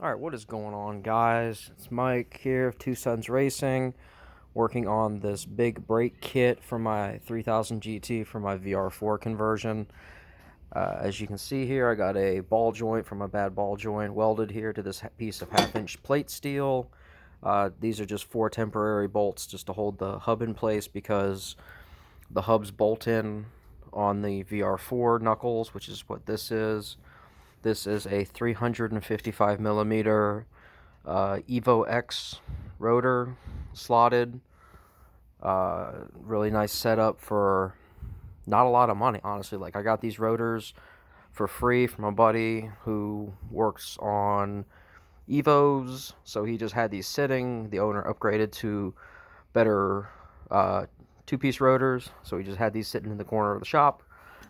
Alright, what is going on, guys? It's Mike here of Two Sons Racing, working on this big brake kit for my 3000 GT for my VR4 conversion. As you can see here, I got a ball joint from a bad ball joint welded here to this piece of half-inch plate steel. These are just 4 temporary bolts just to hold the hub in place because the hubs bolt in on the VR4 knuckles, which is what this is. This is a 355 millimeter EVO X rotor, slotted. Really nice setup for not a lot of money, honestly. Like, I got these rotors for free from a buddy who works on EVOs, so he just had these sitting. The owner upgraded to better two-piece rotors, so he just had these sitting in the corner of the shop.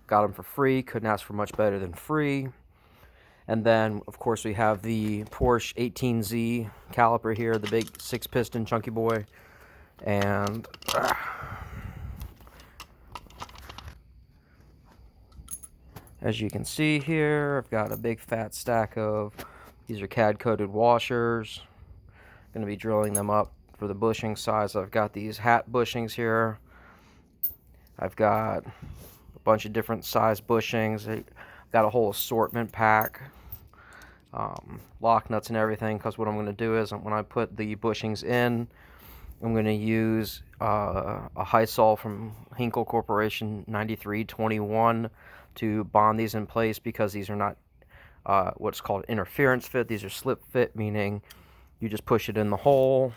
Got them for free. Couldn't ask for much better than free. And then, of course, we have the Porsche 18Z caliper here, the big 6-piston chunky boy. And as you can see here, I've got a big fat stack of, these are CAD-coated washers. Going to be drilling them up for the bushing size. I've got these hat bushings here. I've got a bunch of different size bushings. I've got a whole assortment pack. Lock nuts and everything, because what I'm going to do is when I put the bushings in, I'm going to use a Hysol from Hinkle Corporation 9321 to bond these in place, because these are not what's called interference fit. These are slip fit, meaning you just push it in the hole,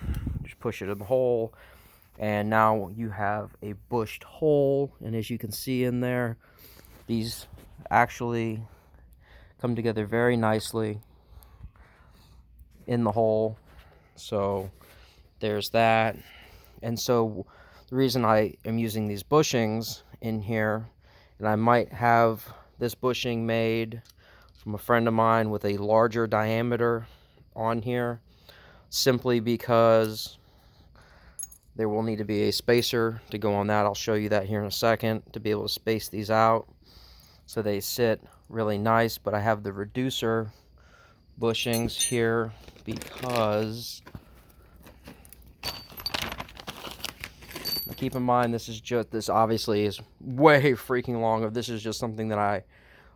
and now you have a bushed hole. And as you can see in there, these actually come together very nicely in the hole. So there's that. And so the reason I am using these bushings in here, and I might have this bushing made from a friend of mine with a larger diameter on here, simply because there will need to be a spacer to go on that. I'll show you that here in a second, to be able to space these out so they sit really nice. But I have the reducer bushings here because, keep in mind, this obviously is way freaking long. This is just something that a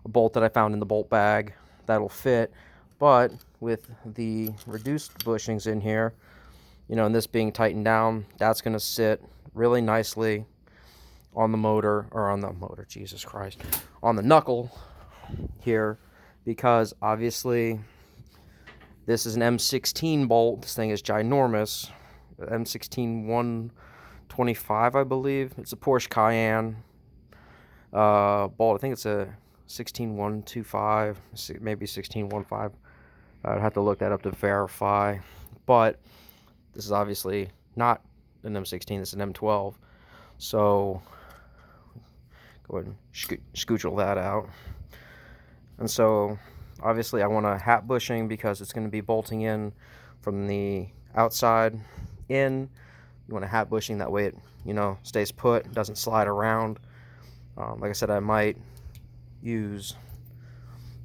bolt that I found in the bolt bag that'll fit. But with the reduced bushings in here, and this being tightened down, that's going to sit really nicely on the motor, Jesus Christ, on the knuckle here, because obviously this is an M16 bolt. This thing is ginormous. M16 125, I believe. It's a Porsche Cayenne bolt. I think it's a 16125, maybe 16115. I'd have to look that up to verify. But this is obviously not an M16, it's an M12. So go ahead and scooch all that out. And so obviously I want a hat bushing because it's going to be bolting in from the outside in. You want a hat bushing, that way it stays put, doesn't slide around. Like I said, I might use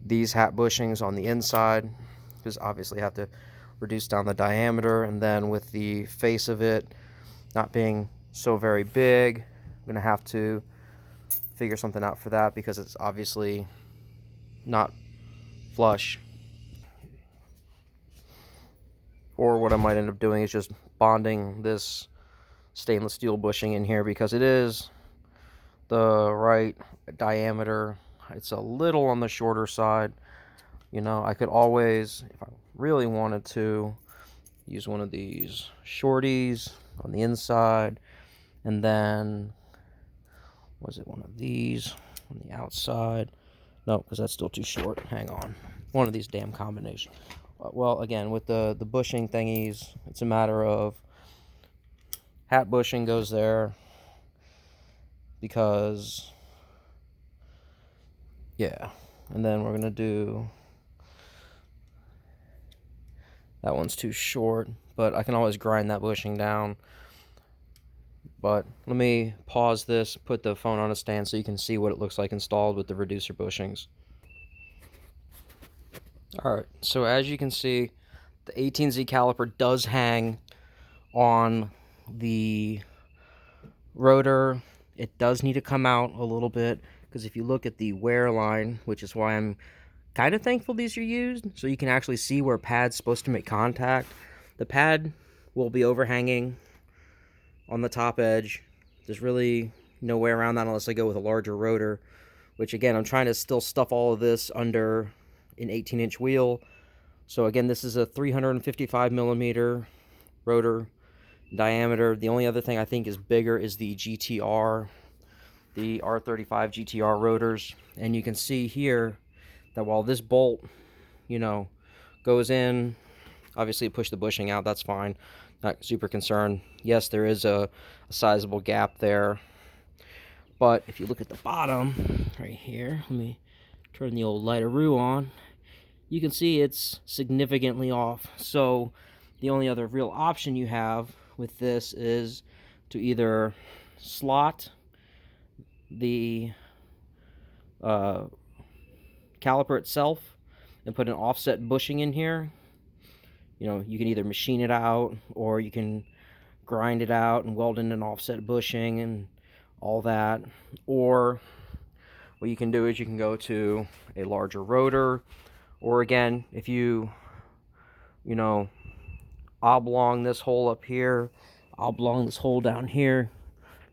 these hat bushings on the inside, because obviously I have to reduce down the diameter, and then with the face of it not being so very big, I'm going to have to figure something out for that, because it's obviously not flush. Or what I might end up doing is just bonding this stainless steel bushing in here, because it is the right diameter. It's a little on the shorter side. I could always, if I really wanted to, use one of these shorties on the inside, and then was it one of these on the outside? No, because that's still too short. Hang on. One of these damn combinations. Well, again, with the bushing thingies, it's a matter of hat bushing goes there, because, yeah. And then we're going to do, that one's too short, but I can always grind that bushing down. But let me pause this, put the phone on a stand so you can see what it looks like installed with the reducer bushings. Alright, so as you can see, The 18Z caliper does hang on the rotor. It does need to come out a little bit, because if you look at the wear line, which is why I'm kind of thankful these are used, so you can actually see where pad's supposed to make contact. The pad will be overhanging on the top edge. There's really no way around that unless I go with a larger rotor, which again, I'm trying to still stuff all of this under an 18-inch wheel. So again, this is a 355 millimeter rotor diameter. The only other thing I think is bigger is the GTR, the R35 GTR rotors. And you can see here that while this bolt, you know, goes in, obviously push the bushing out, that's fine, not super concerned. Yes, there is a sizable gap there, but if you look at the bottom right here, let me turn the old lighteroo on, you can see it's significantly off. So the only other real option you have with this is to either slot the caliper itself and put an offset bushing in here. You know, you can either machine it out, or you can grind it out and weld in an offset bushing and all that. Or what you can do is you can go to a larger rotor, or again, if you know, oblong this hole up here, oblong this hole down here,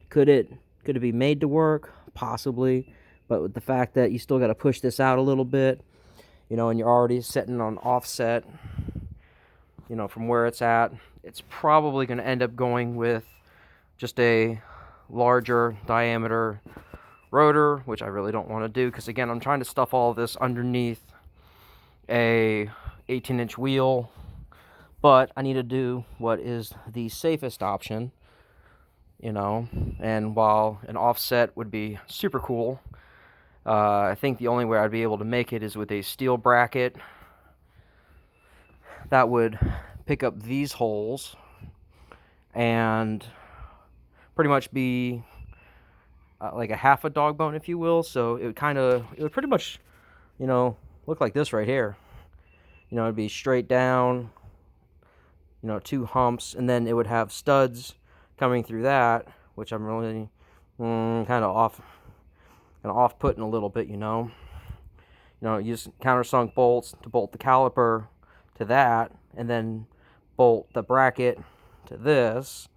could it be made to work? Possibly, but with the fact that you still got to push this out a little bit, you know, and you're already setting on offset, you know, from where it's at, it's probably going to end up going with just a larger diameter rotor, which I really don't want to do, because again, I'm trying to stuff all of this underneath a 18-inch wheel, but I need to do what is the safest option, you know. And while an offset would be super cool, I think the only way I'd be able to make it is with a steel bracket that would pick up these holes and pretty much be like a half a dog bone, if you will. So it would pretty much, you know, look like this right here. You know, it'd be straight down, you know, 2 humps, and then it would have studs coming through that, which I'm really kind of off-putting a little bit, you know. You know, use countersunk bolts to bolt the caliper to that, and then bolt the bracket to this.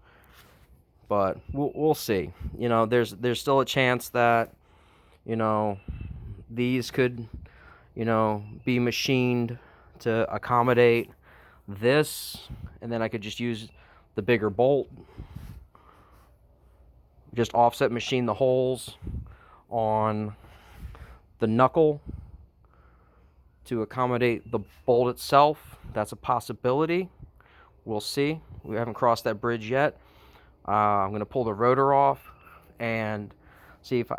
But we'll see. You know, there's still a chance that, you know, these could, you know, be machined to accommodate this, and then I could just use the bigger bolt, just offset machine the holes on the knuckle to accommodate the bolt itself. That's a possibility. We'll see. We haven't crossed that bridge yet. I'm going to pull the rotor off and see if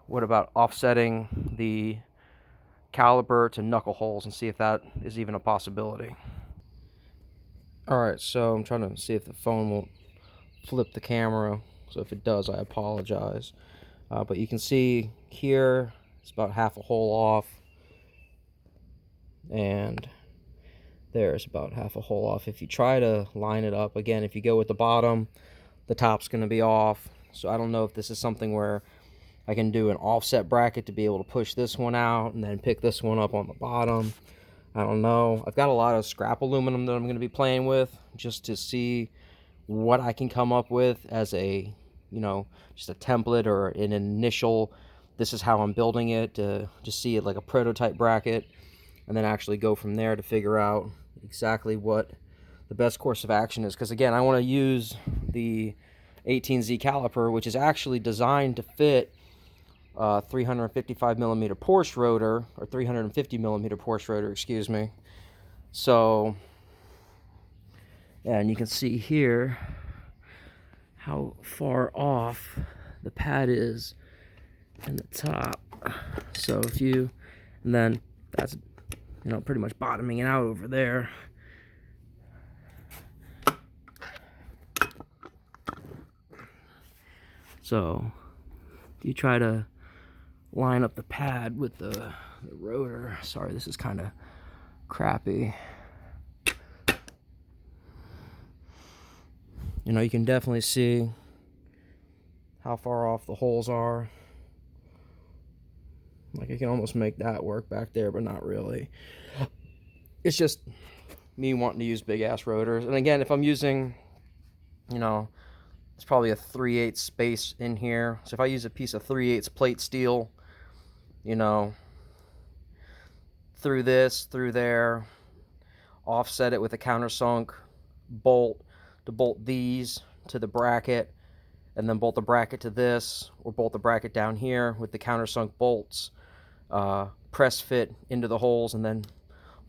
what about offsetting the caliper to knuckle holes, and see if that is even a possibility. Alright, so I'm trying to see if the phone won't flip the camera, so if it does, I apologize. But you can see here it's about half a hole off, and there's about half a hole off. If you try to line it up, again, if you go with the bottom, the top's going to be off. So I don't know if this is something where I can do an offset bracket to be able to push this one out and then pick this one up on the bottom. I don't know. I've got a lot of scrap aluminum that I'm going to be playing with just to see what I can come up with as a, you know, just a template or an initial, this is how I'm building it, to just see it like a prototype bracket, and then actually go from there to figure out exactly what the best course of action is. Because again, I want to use the 18Z caliper, which is actually designed to fit 355 millimeter Porsche rotor, or 350 millimeter Porsche rotor, excuse me. So, and you can see here how far off the pad is in the top. So if you, and then that's, you know, pretty much bottoming it out over there. So if you try to line up the pad with the rotor, sorry, this is kind of crappy. You know, you can definitely see how far off the holes are. Like, I can almost make that work back there, but not really. It's just me wanting to use big ass rotors. And again, if I'm using, you know, it's probably a 3/8 space in here. So if I use a piece of 3/8 plate steel, you know, through this, through there, offset it with a countersunk bolt to bolt these to the bracket, and then bolt the bracket to this, or bolt the bracket down here with the countersunk bolts, press fit into the holes, and then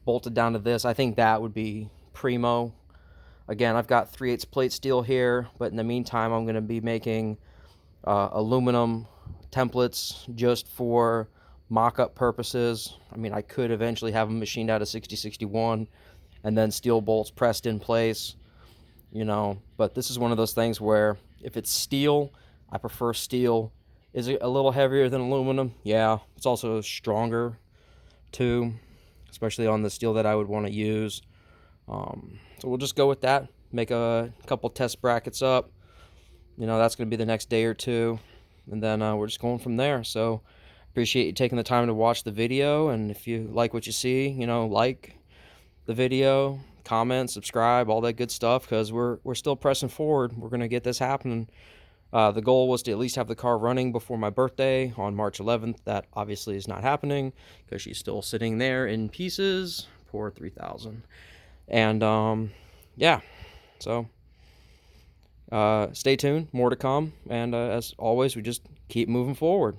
bolted down to this. I think that would be primo. Again, I've got 3/8 plate steel here, but in the meantime, I'm going to be making aluminum templates just for mock-up purposes. I mean, I could eventually have them machined out of 6061 and then steel bolts pressed in place, you know, but this is one of those things where if it's steel, I prefer steel. Is it a little heavier than aluminum? Yeah, it's also stronger too, especially on the steel that I would want to use. So we'll just go with that, make a couple test brackets up. You know, that's going to be the next day or two, and then we're just going from there. So appreciate you taking the time to watch the video, and if you like what you see, you know, like the video, comment, subscribe, all that good stuff, because we're still pressing forward. We're going to get this happening. The goal was to at least have the car running before my birthday on March 11th. That obviously is not happening because she's still sitting there in pieces. Poor 3000. And yeah, so stay tuned, more to come, and as always, we just keep moving forward.